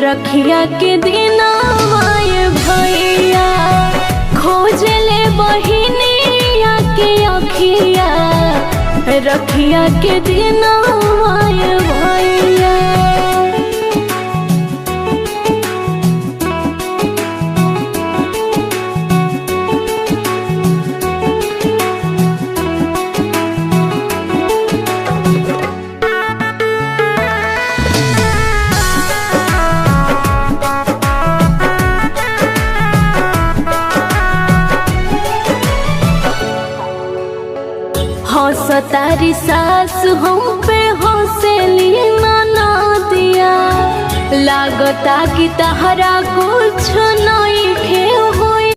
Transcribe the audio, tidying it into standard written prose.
रखिया के दिनवाए भैया खोजले बहिनिया के अखिया रखिया के दिनवाए भैया। हंसतारी सास हम पे हंसेली ननदिया लागता कि तहरा कुछ नहीं खे